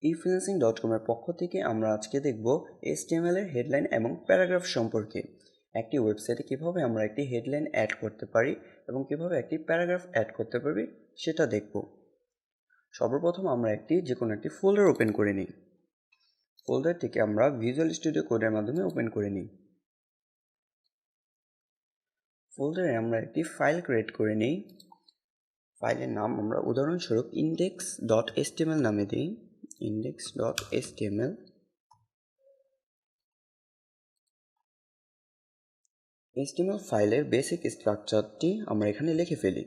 E-Freelancing.com এর পক্ষ থেকে আমরা আজকে দেখব HTML এর হেডলাইন এবং প্যারাগ্রাফ সম্পর্কে। একটি ওয়েবসাইটে কিভাবে আমরা একটি হেডলাইন অ্যাড করতে পারি এবং কিভাবে একটি প্যারাগ্রাফ অ্যাড করতে পারি সেটা দেখব। সর্বপ্রথম আমরা যে কোনো একটি ফোল্ডার ওপেন করে নিই। ফোল্ডারটিকে আমরা ভিজুয়াল স্টুডিও কোডের মাধ্যমে ওপেন করে নিই। ফোল্ডারে আমরা একটি ফাইল ক্রিয়েট করে নিই। ফাইলের নাম আমরা উদাহরণস্বরূপ index.html নামে দিই। index.html। HTML ফাইলের বেসিক স্ট্রাকচারটি আমরা এখানে লিখে ফেলি।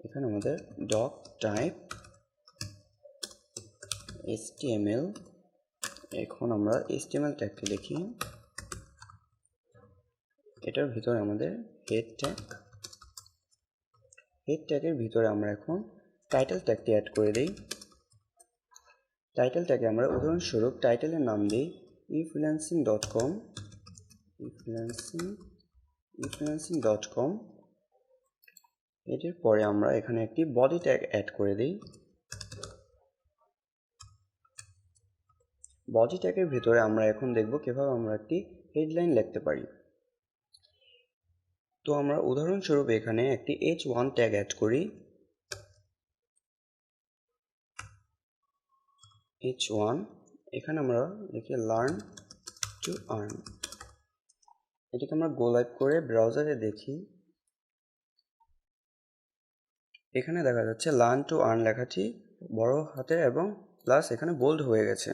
এখানে আমাদের doc type html। এখন আমরা html ট্যাগটি লিখি। এটার ভিতরে আমাদের হেড ট্যাগের ভিতরে আমরা এখন টাইটেল ট্যাগটি অ্যাড করে দিই। টাইটেল ট্যাগে আমরা উদাহরণস্বরূপ টাইটেলের নাম দিই e-freelancing.com। e-freelancing.com। এটির পরে আমরা এখানে একটি বডি ট্যাগ অ্যাড করে দিই। বডি ট্যাগের ভিতরে আমরা এখন দেখব কিভাবে আমরা একটি হেডলাইন লিখতে পারি। তো আমরা উদাহরণস্বরূপ এখানে একটি h1 ট্যাগ অ্যাড করি। h1 এখানে আমরা লিখি লার্ন টু আর্ন। এটিকে আমরা গো লাইভ করে ব্রাউজারে দেখি। এখানে দেখা যাচ্ছে লার্ন টু আর্ন লেখাটি বড় হাতের এবং প্লাস এখানে বোল্ড হয়ে গেছে।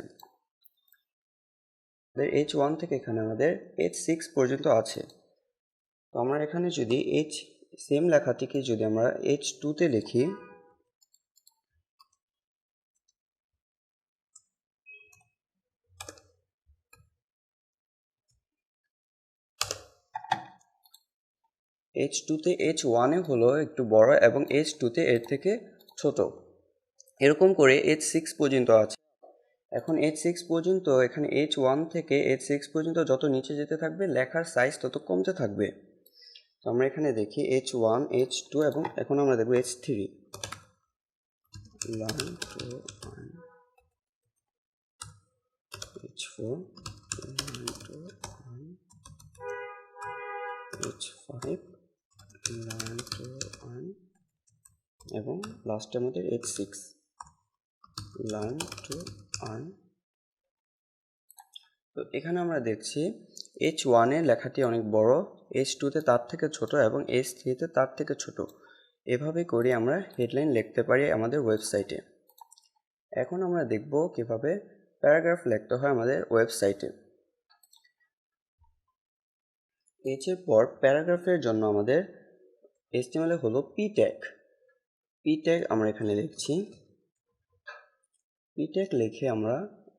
h1 থেকে এখানে আমাদের h6 পর্যন্ত আছে। তো আমরা এখানে যদি সেম লেখাটিকে যদি আমরা h2 তে লিখি, h2 তে h1 এ হলো একটু বড় এবং h2 তে এর থেকে ছোট, এরকম করে h6 পর্যন্ত আছে। এখন h6 পর্যন্ত এখানে h1 থেকে h6 পর্যন্ত যত নিচে যেতে থাকবে লেখার সাইজ তত কমতে থাকবে। তো আমরা এখানে দেখি h1 h2 এবং এখন আমরা দেখব h3। Learn to earn h4, learn to earn h5, learn to earn এবং লাস্টে আমাদের h6, লার্ন টু আর্ন। তো এখানে আমরা দেখছি h1 এর লেখাটি অনেক বড়, h2 তে তার থেকে ছোট এবং h3 তে তার থেকে ছোট। এভাবে করে আমরা হেডলাইন লিখতে পারি আমাদের ওয়েবসাইটে। এখন আমরা দেখব কিভাবে প্যারাগ্রাফ লিখতে হয় আমাদের ওয়েবসাইটে। এর পর প্যারাগ্রাফের জন্য আমাদের HTML এ হলো p ট্যাগ আমরা এখানে লিখছি। p ট্যাগ লিখে আমরা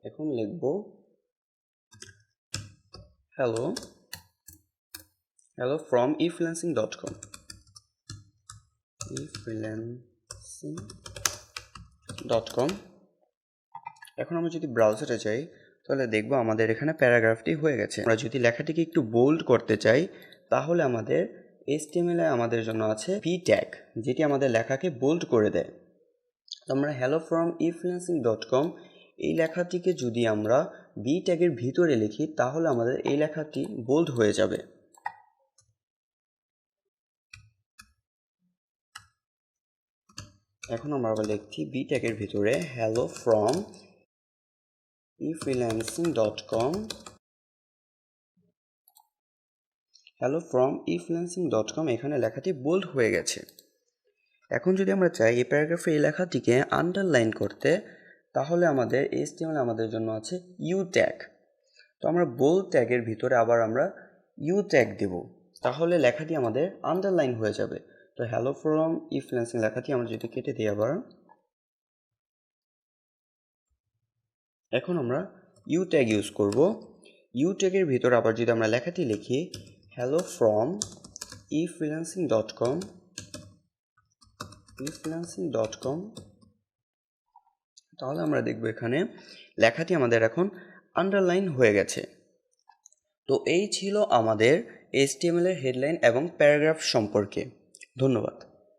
এখন লিখব hello from e-freelancing.com। e-freelancing.com। এখন আমরা যদি ব্রাউজারে যাই তাহলে দেখব আমাদের এখানে প্যারাগ্রাফটি হয়ে গেছে। আমরা যদি লেখাটিকে একটু বোল্ড করতে চাই তাহলে আমাদের HTML এ আমাদের জন্য আছে p ট্যাগ, যেটি আমাদের লেখাকে বোল্ড করে দেয়। তো আমরা hello from e-freelancing.com এই লেখাটিকে যদি আমরা b ট্যাগের ভিতরে লিখি তাহলে আমাদের এই লেখাটি বোল্ড হয়ে যাবে। এখন আমরা আবার লিখছি b ট্যাগের ভিতরে hello from e-freelancing.com। hello from e-freelancing.com এখানে লেখাটি বোল্ড হয়ে গেছে। এখন যদি আমরা চাই এই প্যারাগ্রাফে এই লেখাটিকে আন্ডারলাইন করতে তাহলে আমাদের HTML আমাদের জন্য আছে u ট্যাগ। তো আমরা বোল্ড ট্যাগের ভিতরে আবার আমরা u ট্যাগ দেব, তাহলে লেখাটি আমাদের আন্ডারলাইন হয়ে যাবে। তো hello from e-freelancing লেখাটি আমরা যদি কেটে দিই আবার, এখন আমরা u ট্যাগ ইউজ করব। u ট্যাগের ভিতরে আবার যদি আমরা লেখাটি লিখি hello from e-freelancing.com, তাহলে আমরা দেখব এখানে লেখাটি আমাদের এখন আন্ডারলাইন হয়ে গেছে। তো এই ছিল আমাদের HTML এর হেডলাইন এবং প্যারাগ্রাফ সম্পর্কে। ধন্যবাদ।